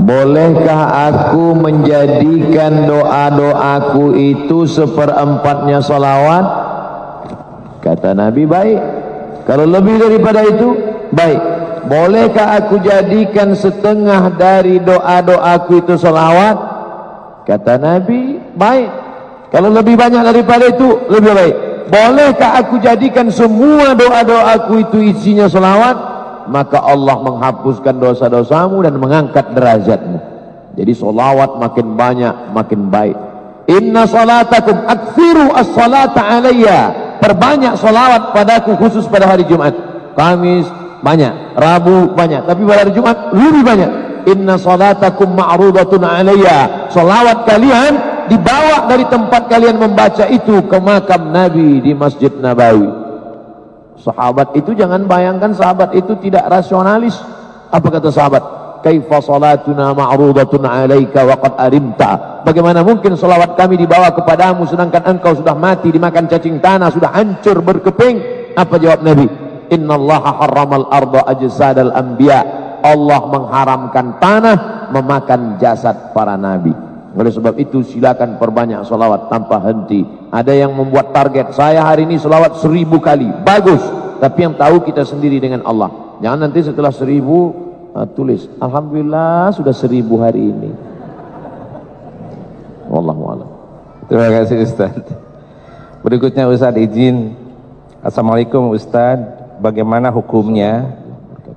Bolehkah aku menjadikan doa-doaku itu seperempatnya sholawat? Kata Nabi, baik. Kalau lebih daripada itu, baik. Bolehkah aku jadikan setengah dari doa-doaku itu sholawat? Kata Nabi, baik. Kalau lebih banyak daripada itu, lebih baik. Bolehkah aku jadikan semua doa-doaku itu isinya sholawat? Maka Allah menghapuskan dosa-dosamu dan mengangkat derajatmu. Jadi sholawat makin banyak makin baik. Inna salatakum aktsiru as-salata alayya. Perbanyak sholawat padaku khusus pada hari Jumat. Kamis banyak, Rabu banyak, tapi pada hari Jumat lebih banyak. Inna salatakum ma'rudatun alayya. Sholawat kalian dibawa dari tempat kalian membaca itu ke makam Nabi di Masjid Nabawi. Sahabat itu, jangan bayangkan sahabat itu tidak rasionalis. Apa kata sahabat? Kaifa salatuna ma'rudatun alaika wa qad arimta. Bagaimana mungkin salawat kami dibawa kepadamu sedangkan engkau sudah mati dimakan cacing tanah, sudah hancur berkeping? Apa jawab Nabi? Innallaha harramal arda ajsadal anbiya. Allah mengharamkan tanah memakan jasad para nabi. Oleh sebab itu silakan perbanyak salawat tanpa henti. Ada yang membuat target, saya hari ini salawat 1000 kali. Bagus, tapi yang tahu kita sendiri dengan Allah. Jangan nanti setelah 1000 tulis, alhamdulillah sudah 1000 hari ini. Wallahu a'lam. Terima kasih Ustaz. Berikutnya Ustaz izin. Assalamualaikum Ustaz, bagaimana hukumnya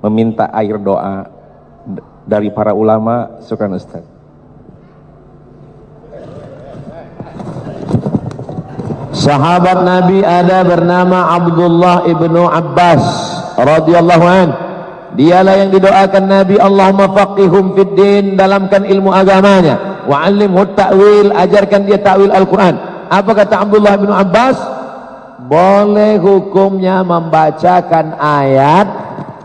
meminta air doa dari para ulama? Syukran Ustaz. Sahabat Nabi ada bernama Abdullah ibnu Abbas radhiyallahu an. Dialah yang didoakan Nabi, Allahumma faqihum fid din, dalamkan ilmu agamanya, wa 'allimhu ta'wil, ajarkan dia ta'wil Al-Qur'an. Apa kata Abdullah ibnu Abbas? Boleh hukumnya membacakan ayat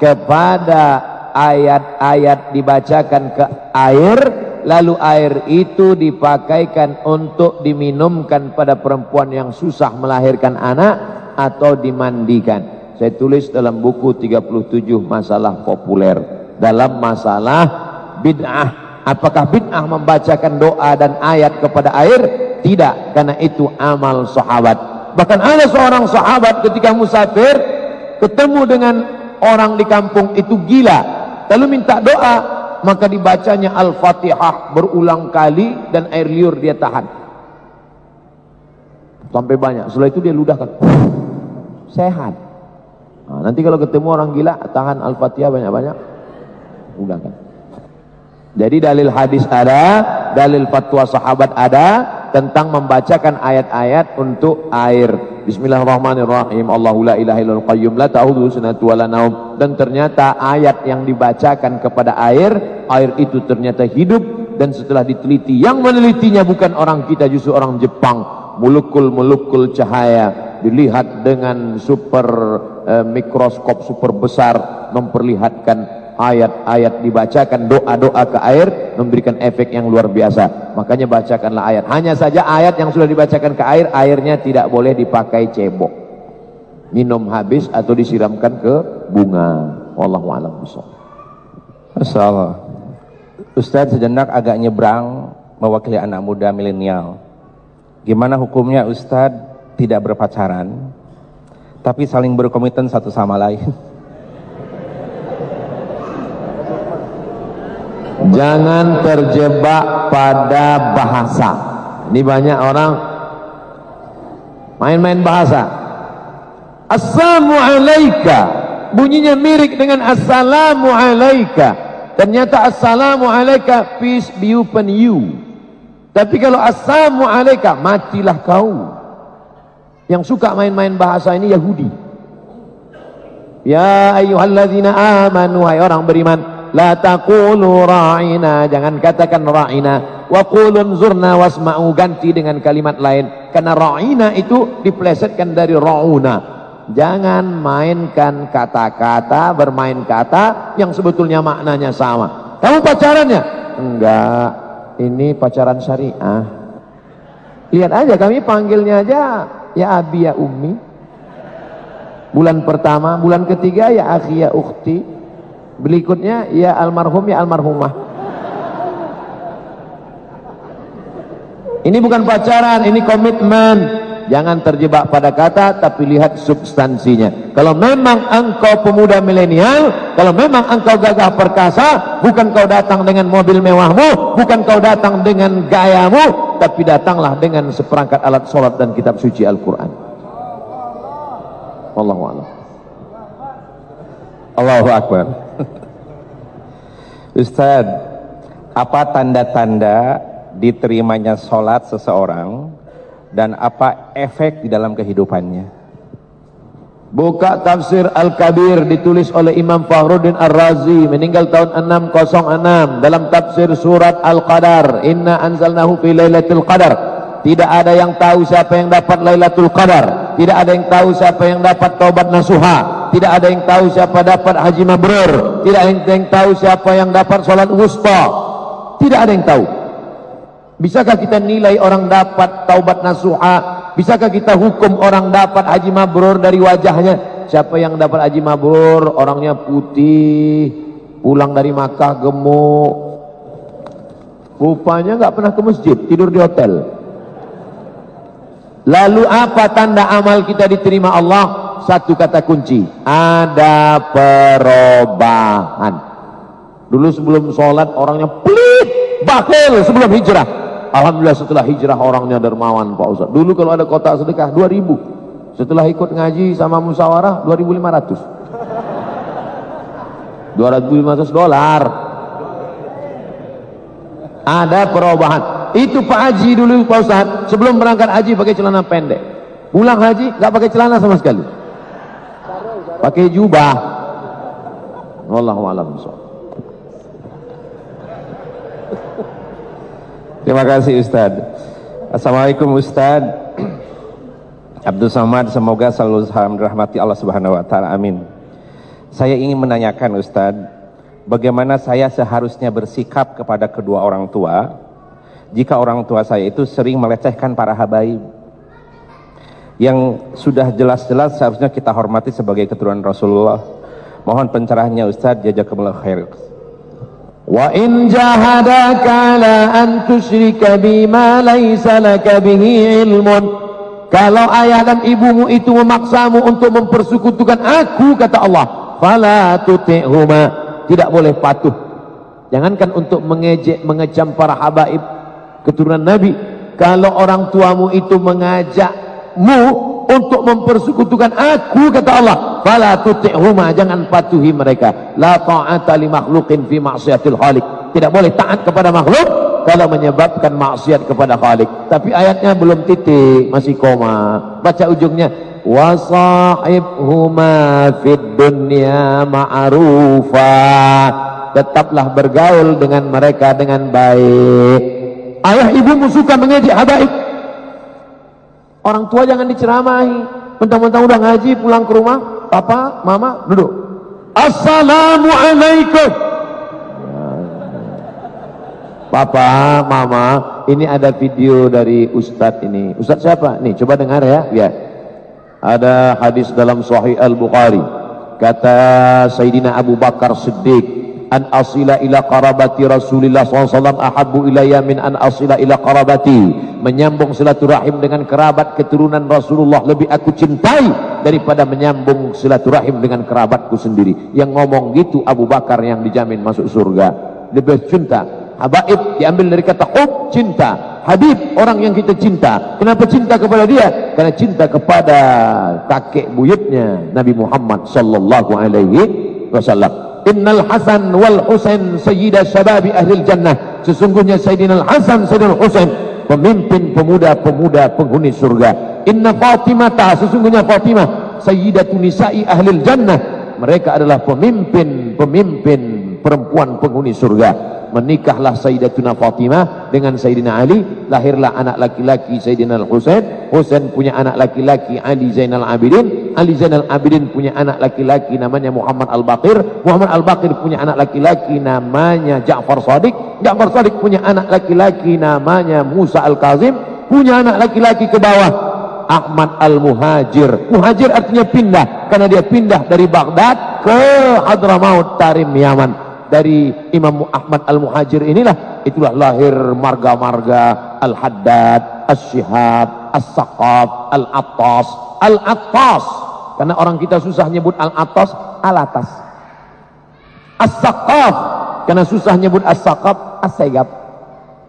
kepada ayat-ayat dibacakan ke air, lalu air itu dipakaikan untuk diminumkan pada perempuan yang susah melahirkan anak atau dimandikan. Saya tulis dalam buku 37 masalah populer dalam masalah bid'ah. Apakah bid'ah membacakan doa dan ayat kepada air? Tidak, karena itu amal sahabat. Bahkan ada seorang sahabat ketika musafir ketemu dengan orang di kampung itu gila, lalu minta doa, maka dibacanya Al-Fatihah berulang kali dan air liur dia tahan sampai banyak. Setelah itu dia ludahkan, sehat. Nah, nanti kalau ketemu orang gila, tahan Al-Fatihah banyak-banyak, udahkan. Jadi dalil hadis ada, dalil fatwa sahabat ada tentang membacakan ayat-ayat untuk air. Bismillahirrahmanirrahim. Allahu la ilaha illal qayyum la ta'khudhuhu sinatun wa la naum. Dan ternyata ayat yang dibacakan kepada air itu ternyata hidup. Dan setelah diteliti, yang menelitinya bukan orang kita, justru orang Jepang. Molekul cahaya dilihat dengan super mikroskop super besar, memperlihatkan ayat-ayat dibacakan, doa-doa ke air memberikan efek yang luar biasa. Makanya bacakanlah ayat. Hanya saja ayat yang sudah dibacakan ke air, airnya tidak boleh dipakai cebok, minum habis atau disiramkan ke bunga. Wallahu a'lam bishawab. Masyaallah. Ustaz sejenak agak nyebrang mewakili anak muda milenial. Gimana hukumnya Ustaz tidak berpacaran tapi saling berkomitmen satu sama lain? Jangan terjebak pada bahasa. Ini banyak orang main-main bahasa. Assalamu alayka, bunyinya mirip dengan assalamu alayka. Ternyata assalamu alayka, peace be upon you. Tapi kalau assalamu alayka, matilah kau. Yang suka main-main bahasa ini Yahudi. Ya ayyuhalladzina amanu, hai orang beriman, la taqulu ra'ina, jangan katakan ra'ina, wa qulun zurna wasma'u, ganti dengan kalimat lain, karena ra'ina itu diplesetkan dari ra'una. Jangan mainkan kata-kata, bermain kata yang sebetulnya maknanya sama. Kamu pacarannya? Enggak, ini pacaran syariah. Lihat aja, kami panggilnya aja ya abi ya ummi. Bulan pertama, bulan ketiga ya akhi ya ukhti, berikutnya ya almarhum ya almarhumah. Ini bukan pacaran, ini komitmen. Jangan terjebak pada kata, tapi lihat substansinya. Kalau memang engkau pemuda milenial, kalau memang engkau gagah perkasa, bukan kau datang dengan mobil mewahmu, bukan kau datang dengan gayamu, tapi datanglah dengan seperangkat alat sholat dan kitab suci Al-Quran. Wallahu a'lam. Allahu Akbar. Ustaz, apa tanda-tanda diterimanya sholat seseorang dan apa efek di dalam kehidupannya? Buka tafsir Al-Kabir ditulis oleh Imam Fakhruddin Ar-Razi, meninggal tahun 606, dalam tafsir surat Al-Qadar, inna anzalnahu fi lailatul qadar. Tidak ada yang tahu siapa yang dapat Lailatul Qadar, tidak ada yang tahu siapa yang dapat taubat nasuha, tidak ada yang tahu siapa dapat haji mabrur, tidak ada yang tahu siapa yang dapat salat wusta, tidak ada yang tahu. Bisakah kita nilai orang dapat taubat nasuha? Bisakah kita hukum orang dapat haji mabrur dari wajahnya? Siapa yang dapat haji mabrur, orangnya putih, pulang dari Makkah gemuk, rupanya nggak pernah ke masjid, tidur di hotel. Lalu apa tanda amal kita diterima Allah? Satu kata kunci, ada perubahan. Dulu sebelum sholat orangnya pelit, bakhil sebelum hijrah. Alhamdulillah setelah hijrah orangnya dermawan Pak Ustaz. Dulu kalau ada kotak sedekah 2.000, setelah ikut ngaji sama musyawarah 2.500, $2.500. Ada perubahan. Itu Pak Haji dulu Pak Ustaz, sebelum berangkat haji pakai celana pendek, pulang haji nggak pakai celana sama sekali, pakai jubah. Wallahu a'lam. Terima kasih Ustaz. Assalamualaikum Ustaz. Abdul Samad, semoga selalu dirahmati Allah Subhanahu wa taala. Amin. Saya ingin menanyakan Ustaz, bagaimana saya seharusnya bersikap kepada kedua orang tua jika orang tua saya itu sering melecehkan para habaib yang sudah jelas-jelas seharusnya kita hormati sebagai keturunan Rasulullah. Mohon pencerahannya Ustaz, jazakumullah khair. Wa in jahadaka la an tusyrika bima laysa laka bihi ilmun. Kalau ayah dan ibumu itu memaksamu untuk mempersekutukan aku, kata Allah, fala tuti'huma, tidak boleh patuh. Jangankan untuk mengejek, mengecam para habaib keturunan Nabi, kalau orang tuamu itu mengajakmu untuk mempersekutukan aku, kata Allah, fala tuti'huma, jangan patuhi mereka. La ta'ata li makhluqin fi ma'siyatil khaliq. Tidak boleh taat kepada makhluk kalau menyebabkan maksiat kepada Khalik. Tapi ayatnya belum titik, masih koma. Baca ujungnya, wa sahibhuma fid dunya ma'rufa. Tetaplah bergaul dengan mereka dengan baik. Ayah ibumu suka mengejek habaib, orang tua jangan diceramahi. Mentang-mentang udah ngaji, pulang ke rumah, papa, mama, duduk, assalamualaikum. Papa, mama, ini ada video dari Ustadz ini. Ustadz siapa? Nih, coba dengar ya. Ya. Ada hadis dalam Sahih Al-Bukhari. Kata Sayyidina Abu Bakar Siddiq, an asila ila qarabati Rasulillah SAW ahabbu ilayya min an asila ila qarabati. Menyambung silaturahim dengan kerabat keturunan Rasulullah lebih aku cintai daripada menyambung silaturahim dengan kerabatku sendiri. Yang ngomong gitu Abu Bakar yang dijamin masuk surga. Lebih cinta. Habaib diambil dari kata hub, cinta. Habib, orang yang kita cinta. Kenapa cinta kepada dia? Karena cinta kepada kakek buyutnya Nabi Muhammad sallallahu alaihi wasallam. Innal Hasan wal Husain sayyida syababi ahlil jannah. Sesungguhnya Sayyidina Al-Hasan, Sayyidina Al-Husain, pemimpin pemuda-pemuda penghuni surga. Inna Fatimah, sesungguhnya Fatimah, sayyidatu nisa'i ahlil jannah. Mereka adalah pemimpin perempuan penghuni surga. Menikahlah Sayyidatuna Fatimah dengan Sayyidina Ali, lahirlah anak laki-laki Sayyidina Al-Husain. Husain punya anak laki-laki Ali Zainal Abidin. Ali Zainal Abidin punya anak laki-laki namanya Muhammad Al-Baqir. Muhammad Al-Baqir punya anak laki-laki namanya Ja'far Shadiq. Ja'far Shadiq punya anak laki-laki namanya Musa Al-Kazim. Punya anak laki-laki ke bawah Ahmad Al-Muhajir. Muhajir artinya pindah, karena dia pindah dari Baghdad ke Hadramaut Tarim Yaman. dari Imam Ahmad Al-Muhajir inilah, itulah lahir marga-marga Al-Haddad, As-Syihab, As-Saqaf, Al-Attas. Al-Attas, karena orang kita susah nyebut Al-Attas, Al-Atas. As-Saqaf, karena susah nyebut As-Saqaf, As-Segaf.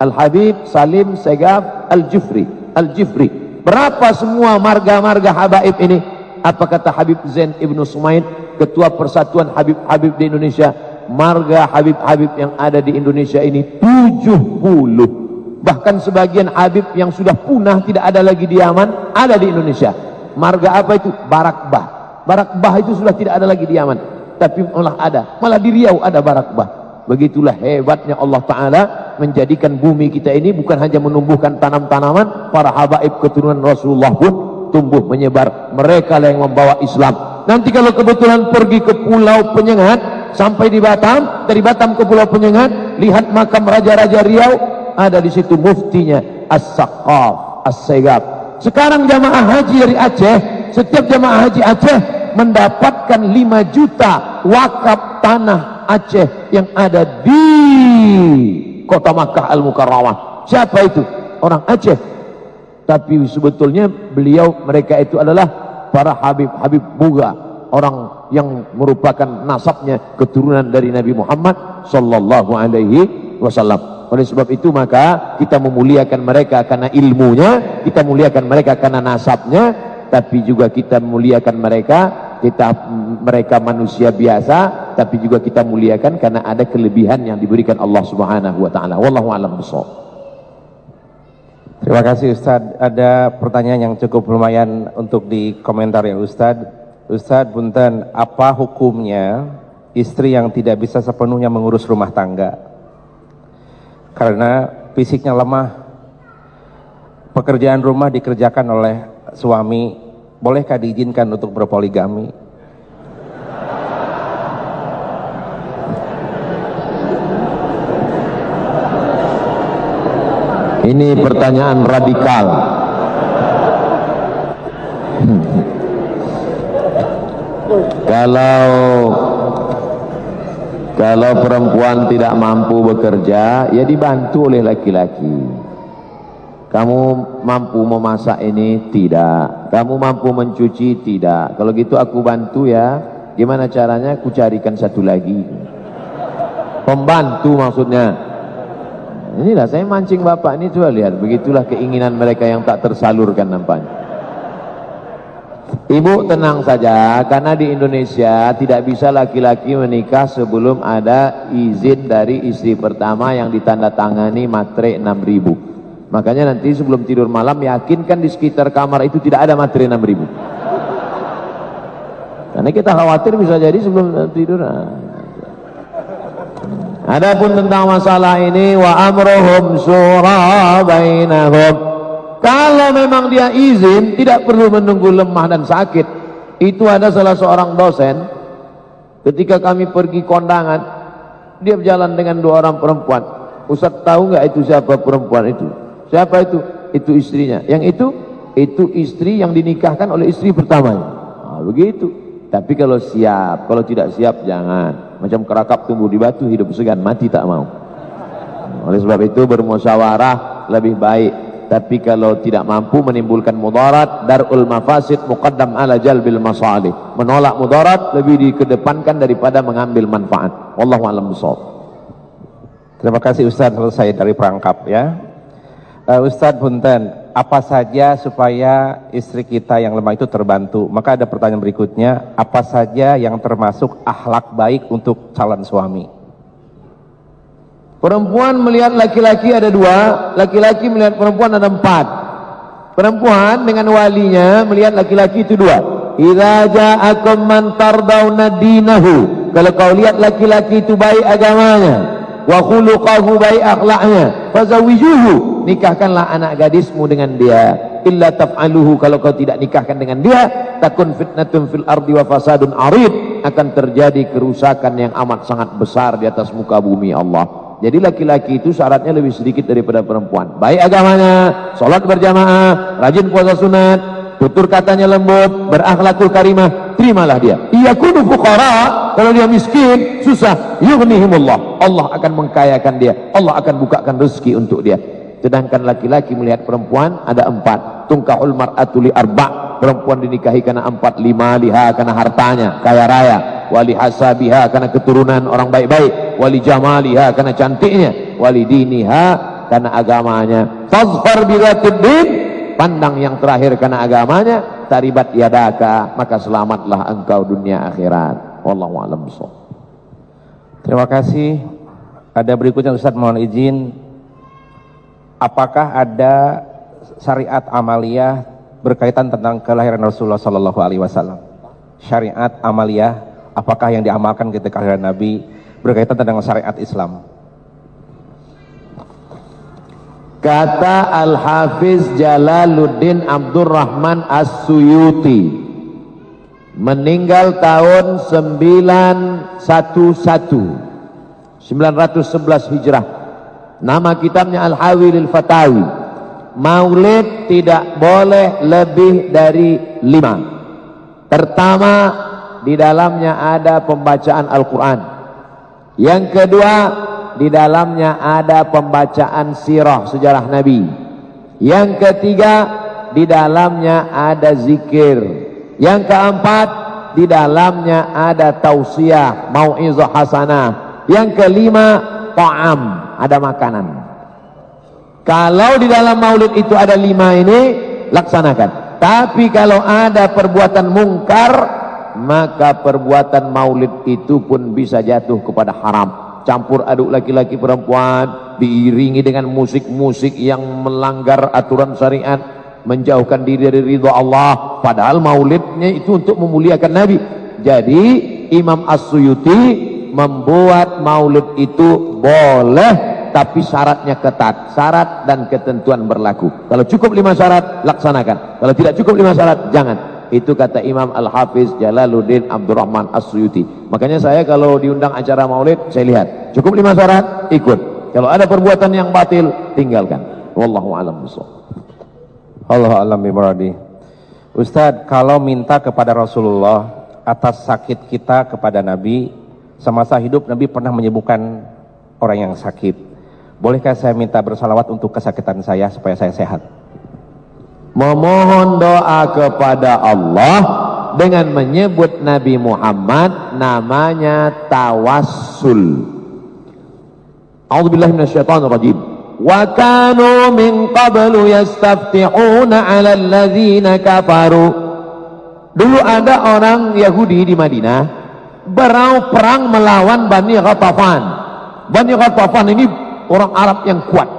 Al-Habib, Salim, Segaf, Al-Jufri. Al-Jufri. Berapa semua marga-marga habaib ini? Apa kata Habib Zain Ibnu Sumaid, ketua persatuan Habib-Habib di Indonesia? Marga Habib-Habib yang ada di Indonesia ini 70. Bahkan sebagian Habib yang sudah punah, tidak ada lagi di Yaman, ada di Indonesia. Marga apa itu? Barakbah. Barakbah itu sudah tidak ada lagi di Yaman, tapi malah ada, malah di Riau ada Barakbah. Begitulah hebatnya Allah Ta'ala menjadikan bumi kita ini bukan hanya menumbuhkan tanam-tanaman, para habaib keturunan Rasulullah pun tumbuh menyebar. Mereka lah yang membawa Islam. Nanti kalau kebetulan pergi ke Pulau Penyengat, sampai di Batam, dari Batam ke Pulau Penyengat, lihat makam Raja-Raja Riau, ada di situ muftinya As-Saqaf, As-Segaf. Sekarang jamaah haji dari Aceh, setiap jamaah haji Aceh mendapatkan 5 juta wakaf tanah Aceh yang ada di kota Makkah Al-Mukarramah. Siapa itu? Orang Aceh. Tapi sebetulnya mereka itu adalah para Habib-Habib Buga, orang yang merupakan nasabnya keturunan dari Nabi Muhammad sallallahu alaihi wasallam. Oleh sebab itu maka kita memuliakan mereka karena ilmunya, kita muliakan mereka karena nasabnya, tapi juga kita memuliakan mereka manusia biasa, tapi juga kita muliakan karena ada kelebihan yang diberikan Allah Subhanahu wa taala. Wallahu a'lam bishawab. Terima kasih Ustaz. Ada pertanyaan yang cukup lumayan untuk dikomentar ya Ustaz. Ustaz punten, apa hukumnya istri yang tidak bisa sepenuhnya mengurus rumah tangga karena fisiknya lemah, pekerjaan rumah dikerjakan oleh suami, bolehkah diizinkan untuk berpoligami? Ini pertanyaan radikal. Kalau perempuan tidak mampu bekerja, ya dibantu oleh laki-laki. Kamu mampu memasak ini? Tidak. Kamu mampu mencuci? Tidak. Kalau gitu aku bantu ya. Gimana caranya? Aku carikan satu lagi. Pembantu maksudnya. Inilah saya mancing bapak ini, coba lihat. Begitulah keinginan mereka yang tak tersalurkan nampaknya. Ibu tenang saja, karena di Indonesia tidak bisa laki-laki menikah sebelum ada izin dari istri pertama yang ditandatangani matre 6.000. Makanya nanti sebelum tidur malam yakinkan di sekitar kamar itu tidak ada matre 6.000. Karena kita khawatir bisa jadi sebelum tidur. Adapun tentang masalah ini, wa amruhum syura bainahum. Kalau memang dia izin, tidak perlu menunggu lemah dan sakit. Itu ada salah seorang dosen, ketika kami pergi kondangan, dia berjalan dengan 2 orang perempuan. Ustaz tahu nggak itu siapa perempuan itu? Siapa itu? Itu istrinya. Yang itu istri yang dinikahkan oleh istri pertamanya. Nah, begitu. Tapi kalau siap, kalau tidak siap jangan. Macam kerakap tumbuh di batu, hidup segan, mati tak mau. Oleh sebab itu bermusyawarah lebih baik. Tapi kalau tidak mampu menimbulkan mudarat, darul mafasid muqaddam ala jalbil masalih. Menolak mudarat lebih dikedepankan daripada mengambil manfaat. Wallahu a'lam bishawab. Terima kasih Ustaz, selesai dari perangkap ya. Ustaz punten, apa saja supaya istri kita yang lemah itu terbantu? Maka ada pertanyaan berikutnya, apa saja yang termasuk akhlak baik untuk calon suami? Perempuan melihat laki-laki ada 2, laki-laki melihat perempuan ada 4. Perempuan dengan walinya melihat laki-laki itu 2. Idza ja'akum man tardawna dinahu. Kalau kau lihat laki-laki itu baik agamanya, wa khuluquhu baik akhlaknya, fazawijuhu, nikahkanlah anak gadismu dengan dia. Illa taf'aluhu, kalau kau tidak nikahkan dengan dia, takun fitnatun fil ardi wa fasadun arid, akan terjadi kerusakan yang amat sangat besar di atas muka bumi Allah. Jadi laki-laki itu syaratnya lebih sedikit daripada perempuan. Baik agamanya, sholat berjamaah, rajin puasa sunat, tutur katanya lembut, berakhlakul karimah, terimalah dia. Yakunu fuqara, kalau dia miskin, susah, yughnihimullah, Allah akan mengkayakan dia, Allah akan bukakan rezeki untuk dia. Sedangkan laki-laki melihat perempuan ada 4. Tungkahul mar'atu li arba', perempuan dinikahi karena 4. Lima liha, karena hartanya kaya raya, wali hasabiha, karena keturunan orang baik-baik, wali jamaliha, karena cantiknya, wali diniha, karena agamanya. Fazfar bidzatid din, pandang yang terakhir karena agamanya. Taribat yadaka, maka selamatlah engkau dunia akhirat. Wallahu a'lam bishawab. Terima kasih. Ada berikutnya Ustaz, mohon izin. Apakah ada syariat amaliyah berkaitan tentang kelahiran Rasulullah Sallallahu Alaihi Wasallam? Syariat amaliyah, apakah yang diamalkan ketika kelahiran Nabi berkaitan tentang syariat Islam? Kata Al-Hafiz Jalaluddin Abdurrahman As-Suyuti, meninggal tahun 911 Hijrah. Nama kitabnya Al-Hawilil Fatawi. Maulid tidak boleh lebih dari 5. Pertama, di dalamnya ada pembacaan Al-Quran. Yang kedua, di dalamnya ada pembacaan sirah, sejarah Nabi. Yang ketiga, di dalamnya ada zikir. Yang keempat, di dalamnya ada tausiah, mau'izah hasanah. Yang kelima, ta'am, ada makanan. Kalau di dalam maulid itu ada 5 ini, laksanakan. Tapi kalau ada perbuatan mungkar, maka perbuatan maulid itu pun bisa jatuh kepada haram. Campur aduk laki-laki perempuan, diiringi dengan musik-musik yang melanggar aturan syariat, menjauhkan diri dari ridha Allah, padahal maulidnya itu untuk memuliakan Nabi. Jadi Imam As-Suyuti membuat maulid itu boleh, tapi syaratnya ketat. Syarat dan ketentuan berlaku. Kalau cukup 5 syarat, laksanakan. Kalau tidak cukup 5 syarat, jangan. Itu kata Imam Al-Hafiz Jalaluddin Abdurrahman As-Suyuti. Makanya saya kalau diundang acara maulid, saya lihat cukup 5 syarat, ikut. Kalau ada perbuatan yang batil, tinggalkan. Wallahu a'lam bishawab. Allahu a'lam bimuradi. Ustadz, kalau minta kepada Rasulullah atas sakit kita kepada Nabi, semasa hidup Nabi pernah menyembuhkan orang yang sakit. Bolehkah saya minta bersalawat untuk kesakitan saya supaya saya sehat? Memohon doa kepada Allah dengan menyebut Nabi Muhammad, namanya tawassul. A'udzubillahi minasyaitonirrajim. Wa kanu min qablu yastaftihuna 'alal ladzina kafaru. Dulu ada orang Yahudi di Madinah perang melawan Bani Ghatafan. Bani Ghatafan ini orang Arab yang kuat.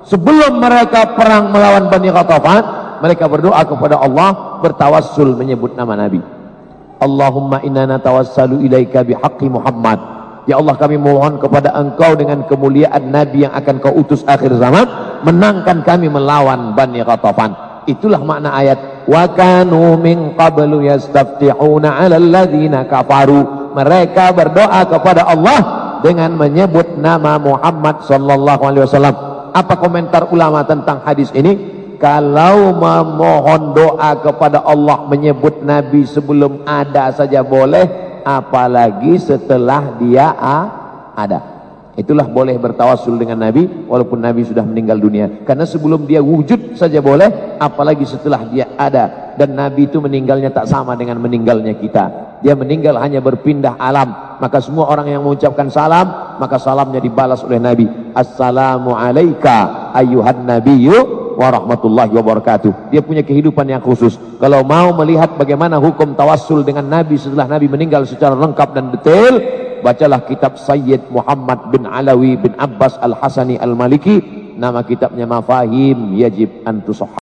Sebelum mereka perang melawan Bani Ghatafan, mereka berdoa kepada Allah, bertawassul menyebut nama Nabi. Allahumma inna natawassalu ilaika bihaqqi Muhammad. Ya Allah, kami mohon kepada engkau dengan kemuliaan Nabi yang akan kau utus akhir zaman, menangkan kami melawan Bani Ghatafan. Itulah makna ayat wa kanu min qablu yastaftihuna 'alal ladzina kafaru. Mereka berdoa kepada Allah dengan menyebut nama Muhammad sallallahu alaihi wasallam. Apa komentar ulama tentang hadis ini? Kalau memohon doa kepada Allah menyebut Nabi sebelum ada saja boleh, apalagi setelah dia ada. Itulah boleh bertawassul dengan Nabi walaupun Nabi sudah meninggal dunia. Karena sebelum dia wujud saja boleh, apalagi setelah dia ada. Dan Nabi itu meninggalnya tak sama dengan meninggalnya kita. Dia meninggal hanya berpindah alam. Maka semua orang yang mengucapkan salam, maka salamnya dibalas oleh Nabi. Assalamu alayka ayyuhan nabiyyu wa rahmatullahi wa barakatuh. Dia punya kehidupan yang khusus. Kalau mau melihat bagaimana hukum tawassul dengan Nabi setelah Nabi meninggal secara lengkap dan detail, bacalah kitab Sayyid Muhammad bin Alawi bin Abbas Al-Hasani Al-Maliki. Nama kitabnya Mafahim Yajib an Tusahhah.